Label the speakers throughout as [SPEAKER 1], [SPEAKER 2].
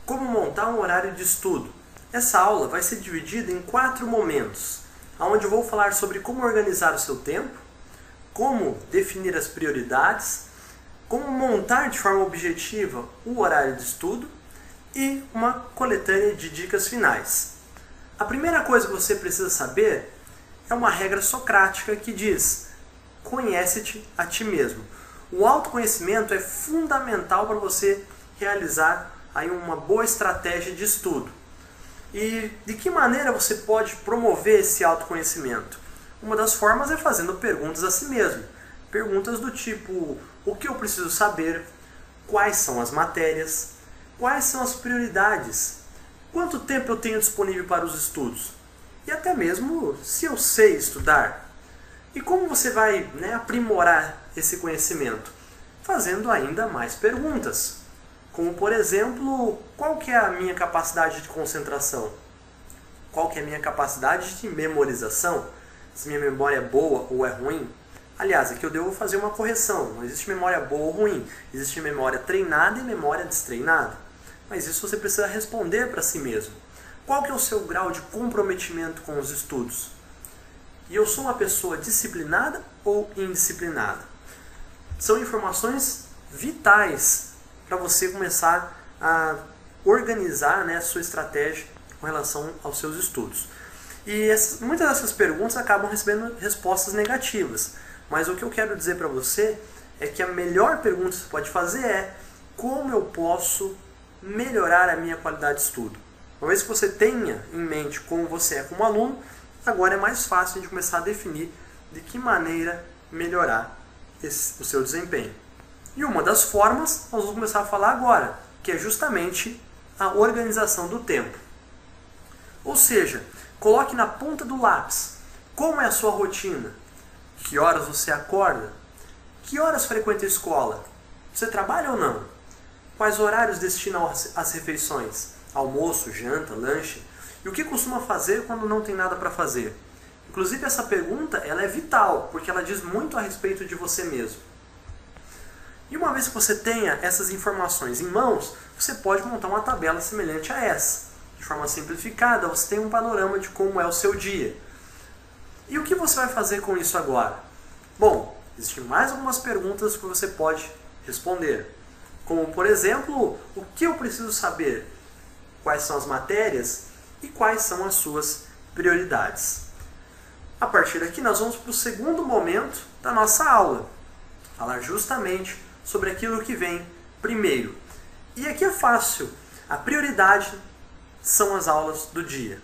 [SPEAKER 1] como montar um horário de estudo. Essa aula vai ser dividida em 4 momentos, onde eu vou falar sobre como organizar o seu tempo, como definir as prioridades, como montar de forma objetiva o horário de estudo e uma coletânea de dicas finais. A primeira coisa que você precisa saber é uma regra socrática que diz: conhece-te a ti mesmo. O autoconhecimento é fundamental para você realizar aí uma boa estratégia de estudo. E de que maneira você pode promover esse autoconhecimento? Uma das formas é fazendo perguntas a si mesmo. Perguntas do tipo: o que eu preciso saber? Quais são as matérias? Quais são as prioridades? Quanto tempo eu tenho disponível para os estudos? E até mesmo se eu sei estudar. E como você vai aprimorar esse conhecimento? Fazendo ainda mais perguntas. Como, por exemplo, qual que é a minha capacidade de concentração? Qual que é a minha capacidade de memorização? Se minha memória é boa ou é ruim? Aliás, aqui eu devo fazer uma correção. Não existe memória boa ou ruim. Existe memória treinada e memória destreinada. Mas isso você precisa responder para si mesmo. Qual que é o seu grau de comprometimento com os estudos? E eu sou uma pessoa disciplinada ou indisciplinada? São informações vitais para você começar a organizar a sua estratégia com relação aos seus estudos. E muitas dessas perguntas acabam recebendo respostas negativas. Mas o que eu quero dizer para você é que a melhor pergunta que você pode fazer é: como eu posso melhorar a minha qualidade de estudo? Uma vez que você tenha em mente como você é como aluno, agora é mais fácil de começar a definir de que maneira melhorar o seu desempenho. E uma das formas nós vamos começar a falar agora, que é justamente a organização do tempo. Ou seja, coloque na ponta do lápis como é a sua rotina, que horas você acorda, que horas frequenta a escola, você trabalha ou não, quais horários destinam às refeições, almoço, janta, lanche, e o que costuma fazer quando não tem nada para fazer. Inclusive essa pergunta ela é vital, porque ela diz muito a respeito de você mesmo. E uma vez que você tenha essas informações em mãos, você pode montar uma tabela semelhante a essa. De forma simplificada, você tem um panorama de como é o seu dia. E o que você vai fazer com isso agora? Bom, existem mais algumas perguntas que você pode responder. Como, por exemplo, o que eu preciso saber? Quais são as matérias e quais são as suas prioridades? A partir daqui, nós vamos para o segundo momento da nossa aula. Falar justamente sobre aquilo que vem primeiro. E aqui é fácil. A prioridade são as aulas do dia.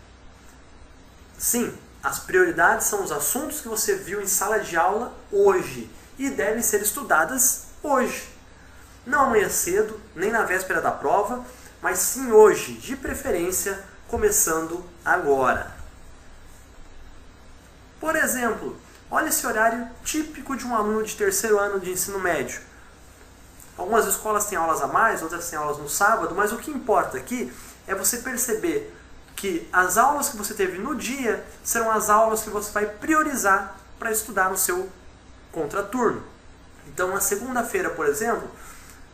[SPEAKER 1] Sim, as prioridades são os assuntos que você viu em sala de aula hoje e devem ser estudadas hoje. Não amanhã cedo, nem na véspera da prova, mas sim hoje, de preferência, começando agora. Por exemplo, olha esse horário típico de um aluno de terceiro ano de ensino médio. Algumas escolas têm aulas a mais, outras têm aulas no sábado, mas o que importa aqui é você perceber que as aulas que você teve no dia serão as aulas que você vai priorizar para estudar no seu contraturno. Então, na segunda-feira, por exemplo,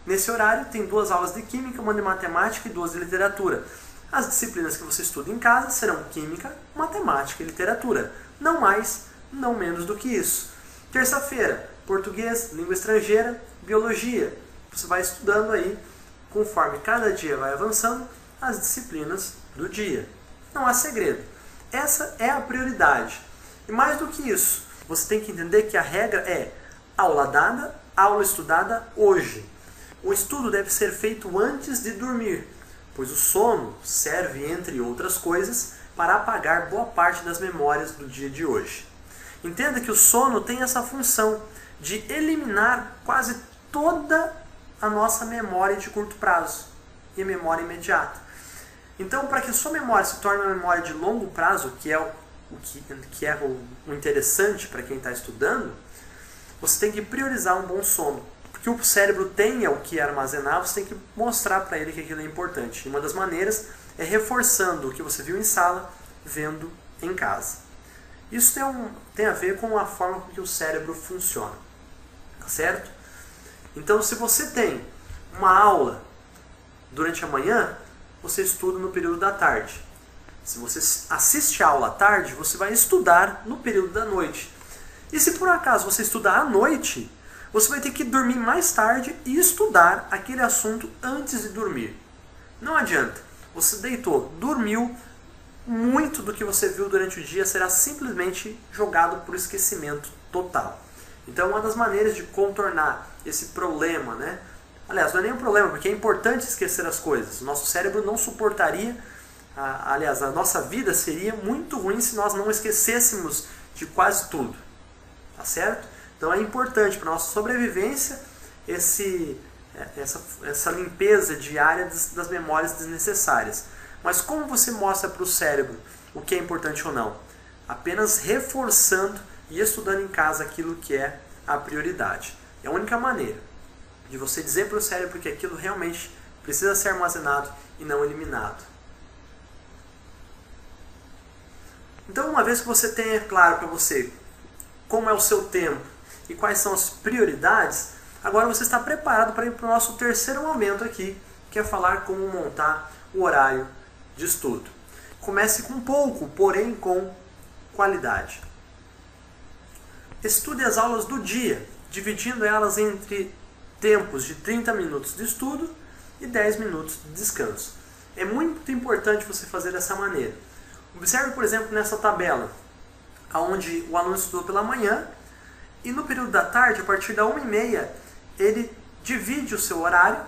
[SPEAKER 1] nesse horário tem 2 aulas de Química, uma de Matemática e 2 de Literatura. As disciplinas que você estuda em casa serão Química, Matemática e Literatura. Não mais, não menos do que isso. Terça-feira, Português, Língua Estrangeira, Biologia. Você vai estudando aí, conforme cada dia vai avançando, as disciplinas do dia. Não há segredo. Essa é a prioridade. E mais do que isso, você tem que entender que a regra é aula dada, aula estudada hoje. O estudo deve ser feito antes de dormir, pois o sono serve, entre outras coisas, para apagar boa parte das memórias do dia de hoje. Entenda que o sono tem essa função de eliminar quase toda a nossa memória de curto prazo e a memória imediata. Então, para que a sua memória se torne uma memória de longo prazo, que é o interessante para quem está estudando, você tem que priorizar um bom sono. Porque o cérebro tenha o que armazenar, você tem que mostrar para ele que aquilo é importante. E uma das maneiras é reforçando o que você viu em sala, vendo em casa. Isso tem a ver com a forma com que o cérebro funciona. Tá certo? Então, se você tem uma aula durante a manhã, você estuda no período da tarde. Se você assiste a aula à tarde, você vai estudar no período da noite. E se por acaso você estudar à noite, você vai ter que dormir mais tarde e estudar aquele assunto antes de dormir. Não adianta. Você deitou, dormiu, muito do que você viu durante o dia será simplesmente jogado por esquecimento total. Então, uma das maneiras de contornar esse problema, né? Aliás, não é nem um problema, porque é importante esquecer as coisas. O nosso cérebro não suportaria, aliás, a nossa vida seria muito ruim se nós não esquecêssemos de quase tudo. Tá certo? Então é importante para a nossa sobrevivência essa limpeza diária das memórias desnecessárias. Mas como você mostra para o cérebro o que é importante ou não? Apenas reforçando e estudando em casa aquilo que é a prioridade. É a única maneira de você dizer para o cérebro que aquilo realmente precisa ser armazenado e não eliminado. Então, uma vez que você tenha claro para você como é o seu tempo e quais são as prioridades, agora você está preparado para ir para o nosso terceiro momento aqui, que é falar como montar o horário de estudo. Comece com pouco, porém com qualidade. Estude as aulas do dia, dividindo elas entre tempos de 30 minutos de estudo e 10 minutos de descanso. É muito importante você fazer dessa maneira. Observe, por exemplo, nessa tabela, onde o aluno estudou pela manhã e no período da tarde, a partir da 1h30, ele divide o seu horário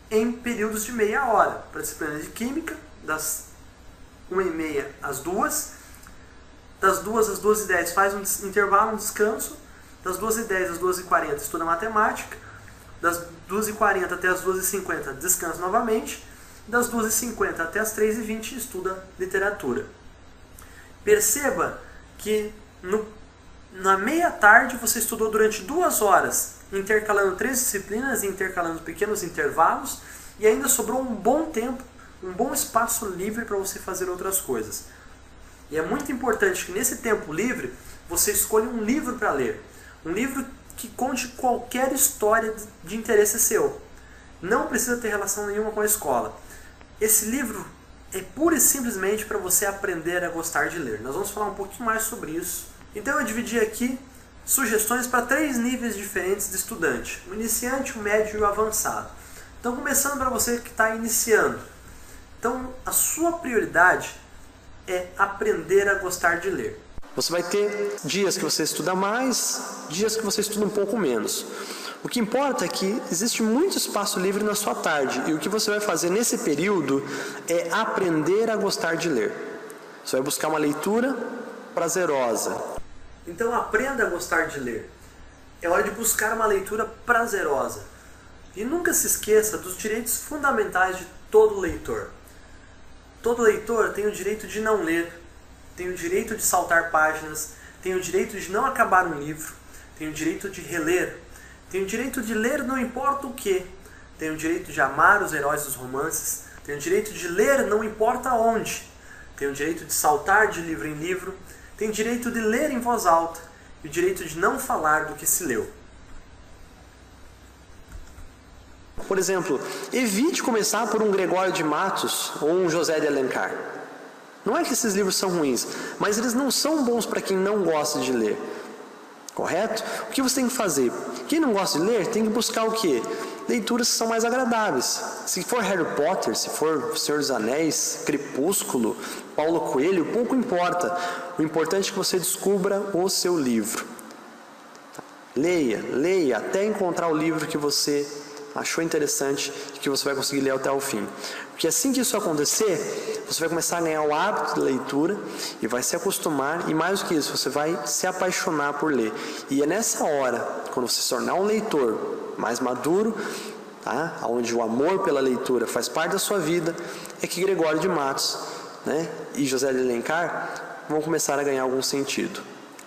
[SPEAKER 1] em períodos de meia hora. Para a disciplina de Química, das 1h30 às 2h, das 2h às 2h10 faz um intervalo, um descanso, das 2h10 às 2h40 estuda Matemática, das 2h40 até as 2h50 descansa novamente, das 2h50 até as 3h20 estuda Literatura. Perceba que na meia tarde você estudou durante 2 horas, intercalando 3 disciplinas e intercalando pequenos intervalos, e ainda sobrou um bom tempo, um bom espaço livre para você fazer outras coisas. E é muito importante que nesse tempo livre você escolha um livro para ler. Um livro que conte qualquer história de interesse seu. Não precisa ter relação nenhuma com a escola. Esse livro é pura e simplesmente para você aprender a gostar de ler. Nós vamos falar um pouquinho mais sobre isso. Então eu dividi aqui sugestões para 3 níveis diferentes de estudante. O iniciante, o médio e o avançado. Então começando para você que está iniciando. Então a sua prioridade é aprender a gostar de ler. Você vai ter dias que você estuda mais, dias que você estuda um pouco menos. O que importa é que existe muito espaço livre na sua tarde, e o que você vai fazer nesse período é aprender a gostar de ler. Você vai buscar uma leitura prazerosa. Então aprenda a gostar de ler. É hora de buscar uma leitura prazerosa. E nunca se esqueça dos direitos fundamentais de todo leitor. Todo leitor tem o direito de não ler, tem o direito de saltar páginas, tem o direito de não acabar um livro, tem o direito de reler, tem o direito de ler não importa o que, tem o direito de amar os heróis dos romances, tem o direito de ler não importa onde, tem o direito de saltar de livro em livro, tem o direito de ler em voz alta e o direito de não falar do que se leu. Por exemplo, evite começar por um Gregório de Matos ou um José de Alencar. Não é que esses livros são ruins, mas eles não são bons para quem não gosta de ler. Correto? O que você tem que fazer? Quem não gosta de ler tem que buscar o quê? Leituras que são mais agradáveis. Se for Harry Potter, se for Senhor dos Anéis, Crepúsculo, Paulo Coelho, pouco importa. O importante é que você descubra o seu livro. Leia, leia, até encontrar o livro que você achou interessante e que você vai conseguir ler até o fim. Porque assim que isso acontecer, você vai começar a ganhar o hábito de leitura e vai se acostumar, e mais do que isso, você vai se apaixonar por ler. E é nessa hora, quando você se tornar um leitor mais maduro, tá? Onde o amor pela leitura faz parte da sua vida, é que Gregório de Matos, né, e José de Alencar vão começar a ganhar algum sentido.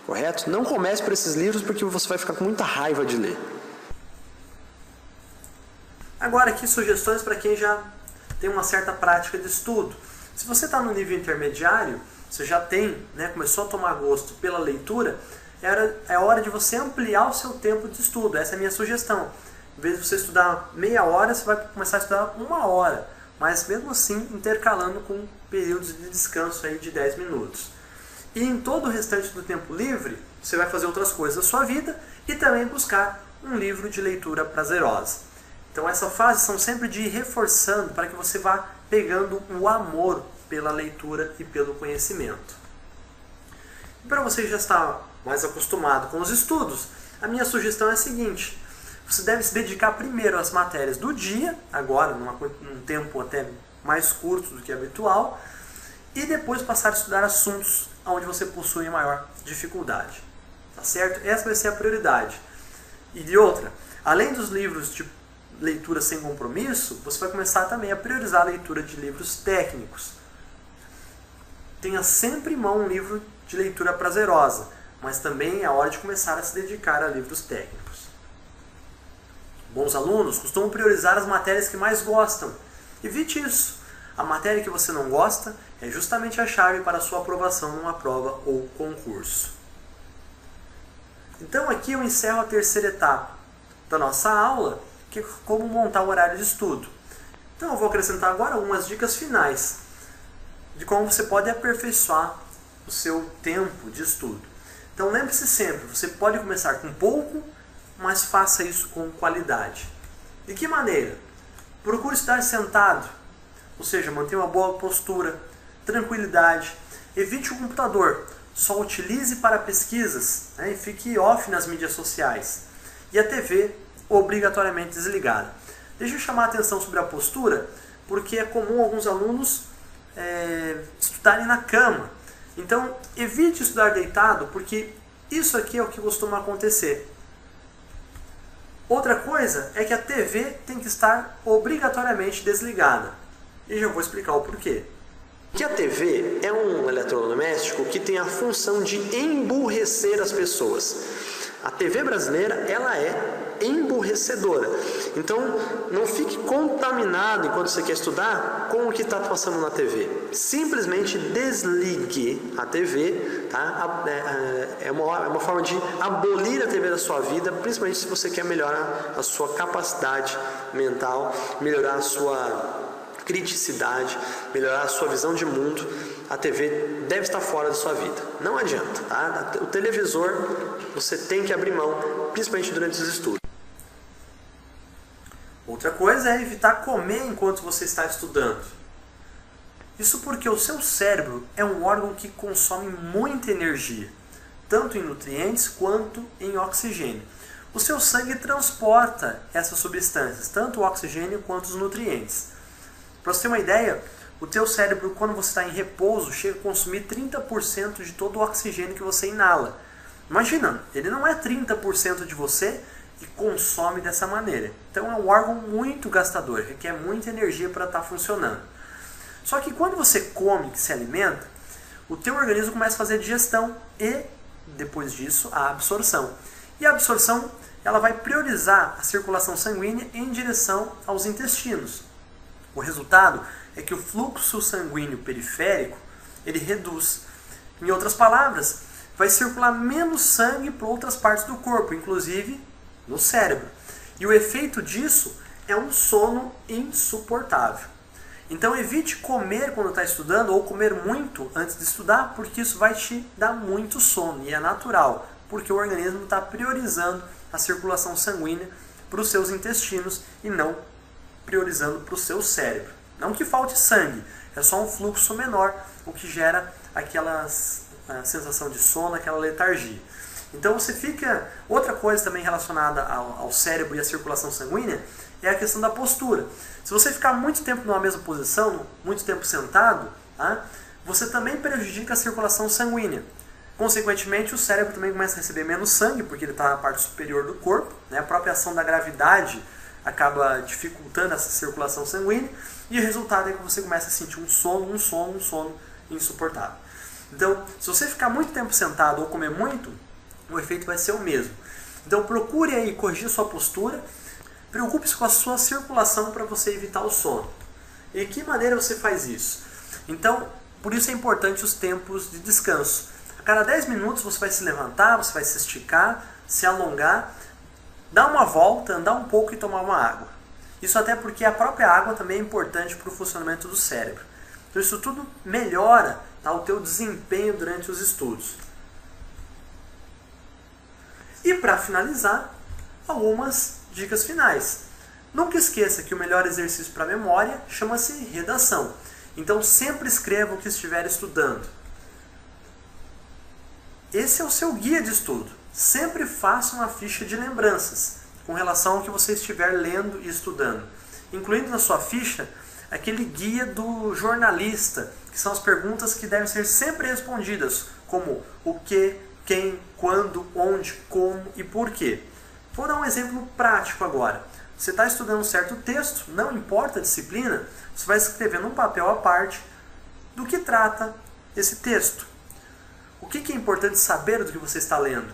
[SPEAKER 1] Correto? Não comece por esses livros porque você vai ficar com muita raiva de ler. Agora aqui sugestões para quem já tem uma certa prática de estudo. Se você está no nível intermediário, você já tem, né, começou a tomar gosto pela leitura, é hora de você ampliar o seu tempo de estudo. Essa é a minha sugestão. Em vez de você estudar meia hora, você vai começar a estudar 1 hora. mas mesmo assim intercalando com períodos de descanso aí de 10 minutos. E em todo o restante do tempo livre, você vai fazer outras coisas da sua vida e também buscar um livro de leitura prazerosa. Então essa fase são sempre de ir reforçando para que você vá pegando o amor pela leitura e pelo conhecimento. E para você já estar mais acostumado com os estudos, a minha sugestão é a seguinte: você deve se dedicar primeiro às matérias do dia, agora num tempo até mais curto do que habitual, e depois passar a estudar assuntos onde você possui maior dificuldade. Tá certo? Essa vai ser a prioridade. E de outra, além dos livros de leitura sem compromisso, você vai começar também a priorizar a leitura de livros técnicos. Tenha sempre em mão um livro de leitura prazerosa, mas também é a hora de começar a se dedicar a livros técnicos. Bons alunos costumam priorizar as matérias que mais gostam. Evite isso. A matéria que você não gosta é justamente a chave para a sua aprovação numa prova ou concurso. Então aqui eu encerro a terceira etapa da nossa aula, que é como montar o horário de estudo. Então eu vou acrescentar agora algumas dicas finais de como você pode aperfeiçoar o seu tempo de estudo. Então lembre-se sempre, você pode começar com pouco, mas faça isso com qualidade. De que maneira? Procure estar sentado, ou seja, mantenha uma boa postura, tranquilidade, evite o computador, só utilize para pesquisas, e fique off nas mídias sociais. E a TV obrigatoriamente desligada. Deixa eu chamar a atenção sobre a postura, porque é comum alguns alunos estudarem na cama. Então, evite estudar deitado, porque isso aqui é o que costuma acontecer. Outra coisa é que a TV tem que estar obrigatoriamente desligada. E já vou explicar o porquê. Que a TV é um eletrodoméstico que tem a função de emburrecer as pessoas. A TV brasileira, ela é emburrecedora. Então, não fique contaminado enquanto você quer estudar com o que está passando na TV. Simplesmente desligue a TV, tá? É uma forma de abolir a TV da sua vida, principalmente se você quer melhorar a sua capacidade mental, melhorar a sua criticidade, melhorar a sua visão de mundo. A TV deve estar fora da sua vida. Não adianta, tá? O televisor você tem que abrir mão, principalmente durante os estudos. Outra coisa é evitar comer enquanto você está estudando. Isso porque o seu cérebro é um órgão que consome muita energia, tanto em nutrientes quanto em oxigênio. O seu sangue transporta essas substâncias, tanto o oxigênio quanto os nutrientes. Para você ter uma ideia, o teu cérebro, quando você está em repouso, chega a consumir 30% de todo o oxigênio que você inala. Imagina, ele não é 30% de você e consome dessa maneira. Então é um órgão muito gastador, requer muita energia para estar funcionando. Só que quando você come, que se alimenta, o teu organismo começa a fazer a digestão e, depois disso, a absorção. E a absorção, ela vai priorizar a circulação sanguínea em direção aos intestinos. O resultado é que o fluxo sanguíneo periférico, ele reduz. Em outras palavras, vai circular menos sangue para outras partes do corpo, inclusive no cérebro. E o efeito disso é um sono insuportável. Então evite comer quando está estudando ou comer muito antes de estudar, porque isso vai te dar muito sono. E é natural, porque o organismo está priorizando a circulação sanguínea para os seus intestinos e não priorizando para o seu cérebro. Não que falte sangue, é só um fluxo menor, o que gera aquela sensação de sono, aquela letargia. Então você fica... Outra coisa também relacionada ao cérebro e à circulação sanguínea é a questão da postura. Se você ficar muito tempo numa mesma posição, muito tempo sentado, você também prejudica a circulação sanguínea. Consequentemente, o cérebro também começa a receber menos sangue, porque ele está na parte superior do corpo, A própria ação da gravidade acaba dificultando essa circulação sanguínea, e o resultado é que você começa a sentir um sono insuportável. Então, se você ficar muito tempo sentado ou comer muito, o efeito vai ser o mesmo. Então procure aí corrigir sua postura, preocupe-se com a sua circulação para você evitar o sono. E de que maneira você faz isso? Então, por isso é importante os tempos de descanso. A cada 10 minutos você vai se levantar, você vai se esticar, se alongar, dar uma volta, andar um pouco e tomar uma água. Isso até porque a própria água também é importante para o funcionamento do cérebro. Então isso tudo melhora, tá, o teu desempenho durante os estudos. E para finalizar, algumas dicas finais. Nunca esqueça que o melhor exercício para a memória chama-se redação. Então sempre escreva o que estiver estudando. Esse é o seu guia de estudo. Sempre faça uma ficha de lembranças com relação ao que você estiver lendo e estudando. Incluindo na sua ficha aquele guia do jornalista, que são as perguntas que devem ser sempre respondidas, como o que, quem, quando, onde, como e por quê. Vou dar um exemplo prático agora. Você está estudando um certo texto, não importa a disciplina, você vai escrever num papel à parte do que trata esse texto. O que é importante saber do que você está lendo?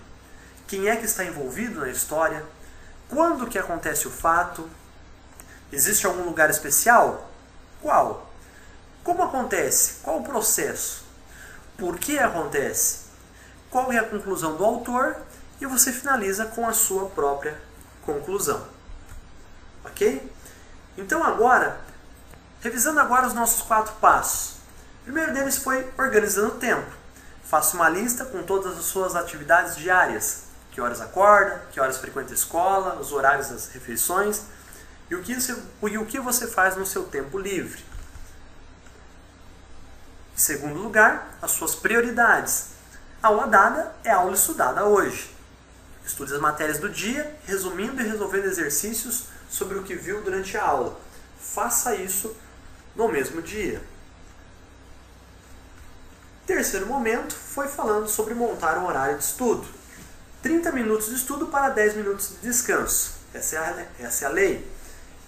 [SPEAKER 1] Quem é que está envolvido na história? Quando que acontece o fato? Existe algum lugar especial? Qual? Como acontece? Qual o processo? Por que acontece? Qual é a conclusão do autor? E você finaliza com a sua própria conclusão. Ok? Então agora, revisando agora os nossos 4 passos. O primeiro deles foi organizando o tempo. Faça uma lista com todas as suas atividades diárias. Que horas acorda, que horas frequenta a escola, os horários das refeições e o que você faz no seu tempo livre. Em segundo lugar, as suas prioridades. A aula dada é a aula estudada hoje. Estude as matérias do dia, resumindo e resolvendo exercícios sobre o que viu durante a aula. Faça isso no mesmo dia. Terceiro momento foi falando sobre montar um horário de estudo. 30 minutos de estudo para 10 minutos de descanso. Essa é a lei.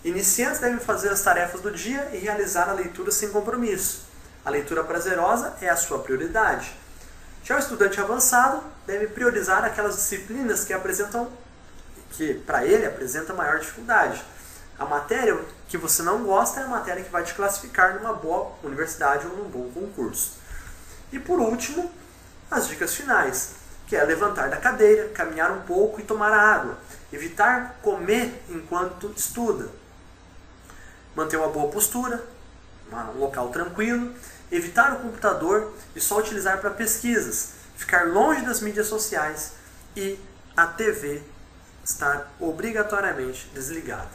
[SPEAKER 1] Iniciantes devem fazer as tarefas do dia e realizar a leitura sem compromisso. A leitura prazerosa é a sua prioridade. Já o estudante avançado deve priorizar aquelas disciplinas que para ele apresenta maior dificuldade. A matéria que você não gosta é a matéria que vai te classificar numa boa universidade ou num bom concurso. E por último, as dicas finais, que é levantar da cadeira, caminhar um pouco e tomar água. Evitar comer enquanto estuda. Manter uma boa postura, um local tranquilo. Evitar o computador e só utilizar para pesquisas. Ficar longe das mídias sociais e a TV estar obrigatoriamente desligada.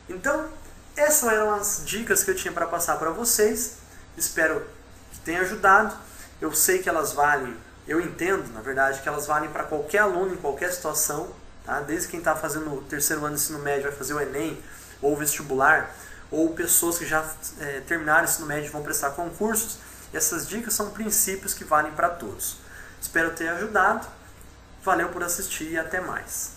[SPEAKER 1] Então, essas eram as dicas que eu tinha para passar para vocês. Espero que tenha ajudado. Eu sei que elas valem, eu entendo, na verdade, que elas valem para qualquer aluno em qualquer situação, tá? Desde quem está fazendo o terceiro ano de ensino médio vai fazer o Enem ou o vestibular, ou pessoas que já terminaram o ensino médio e vão prestar concursos. Essas dicas são princípios que valem para todos. Espero ter ajudado. Valeu por assistir e até mais.